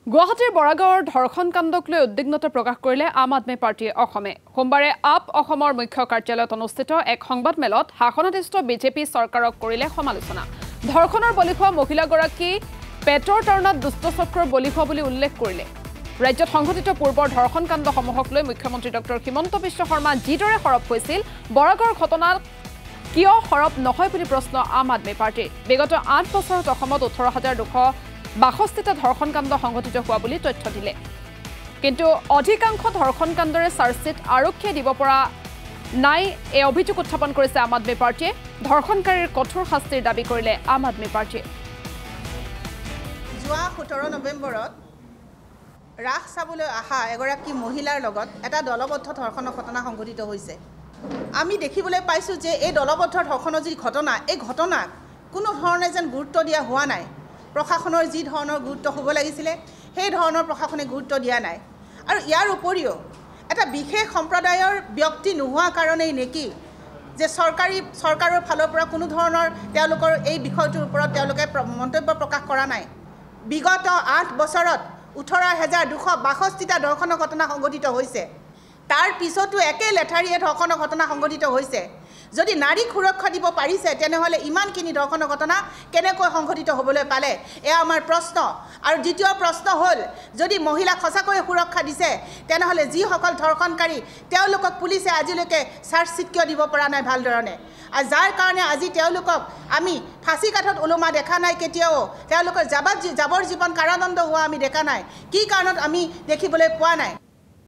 গুৱাহাটীৰ বৰাগাঁৱৰ ধৰ্ষণ কাণ্ডক লৈ উদ্বিগ্নতা প্ৰকাশ কৰিলে আম আদমি পাৰ্টিয়ে অসমে সোমবাৰে আপ অসমৰ মুখ্য কাৰ্যালয়ত অনুষ্ঠিত এক সংবাদমেলত শাসনাধিষ্ঠ বিজেপি চৰকাৰক কৰিলে সমালোচনা ধৰ্ষণৰ বলি হোৱা মহিলাগৰাকী পেটৰ তাৰণাত দুষ্টচক্ৰৰ বলি হোৱা বুলি উল্লেখ কৰিলে ৰাজ্যত সংঘটিত পূৰ্বৰ ধৰ্ষণ কাণ্ডসমূহক লৈ মুখ্যমন্ত্ৰী ডক্টৰ হিমন্ত বিশ্ব শৰ্মা যিদৰে সৰব হৈছিল বৰাগাঁৱৰ ঘটনাত কিয় সৰব নহয় বুলি প্ৰশ্ন আম আদমি পাৰ্টিৰ বিগত 8 বছৰত অসমত 18,262টা ধৰ্ষণ কাণ্ড সংঘটিত হোৱা বুলি তথ্য দিলে কিন্তু অধিকাংশ ধৰ্ষণ কাণ্ডৰে চাৰ্জশিট আৰক্ষীয়ে দিব পৰা নাই এই অভিযোগ উত্থাপন কৰিছে আম আদমি পাৰ্টিয়ে ধৰ্ষণকাৰীৰ কঠোৰ শাস্তিৰ দাবী কৰিলে আম আদমি পাৰ্টিয়ে যোৱা 17 নৱেম্বৰত ৰাস চাবলৈ আহা এগৰাকী মহিলাৰ লগত এটা দলবদ্ধ ধৰ্ষণৰ ঘটনা সংঘটিত হৈছে আমি দেখিবলৈ পাইছো যে এই দলবদ্ধ ধৰ্ষণৰ যি ঘটনা এই ঘটনাক কোনো ধৰণে যেন গুৰুত্ব দিয়া হোৱা নাই প্ৰশাসনৰ যি ধৰণৰ গুৰুত্ব হ'ব লাগিছিলে সেই ধৰণৰ প্ৰশাসনে গুৰুত্ব দিয়া নাই আৰু ইয়াৰ উপৰিও এটা বিশেষ সম্প্ৰদায়ৰ ব্যক্তি নোহোৱা কাৰণেই নেকি যে চৰকাৰৰ ফালৰ পৰা কোনো ধৰণৰ তেওঁলোকৰ এই বিষয়টোৰ ওপৰত তেওঁলোকে মন্তব্য প্ৰকাশ কৰা নাই বিগত 8 বছৰত 18,262টা ধৰ্ষণৰ ঘটনা সংঘটিত হৈছে তাৰ পিছতো একে লেঠাৰিয়ে ধৰ্ষণৰ ঘটনা সংঘটিত হৈছে যদি নাৰীক সুৰক্ষা দিব পাৰিছে তেনেহলে ইমানখিনি ধৰ্ষণৰ ঘটনা কেনেকৈ সংঘটিত হ'বলৈ পালে এয়া আমাৰ প্ৰশ্ন আৰু দ্বিতীয় প্ৰশ্ন হ'ল যদি মহিলাক সঁচাকৈ সুৰক্ষা দিছে তেনেহলে যিসকল ধৰ্ষণকাৰী তেওঁলোকক পুলিচে আজিলৈকে চাৰ্জশিট কিয় দিব পৰা নাই ভালধৰণে আৰু যাৰ কাৰণে আজি তেওঁলোকক আমি ফাঁচী কাঠত ওলমা দেখা নাই কেতিয়াও তেওঁলোকৰ যাবৰ জীৱন কাৰাদণ্ড হোৱা আমি দেখা নাই কি কাৰণত আমি দেখিবলৈ পোৱা নাই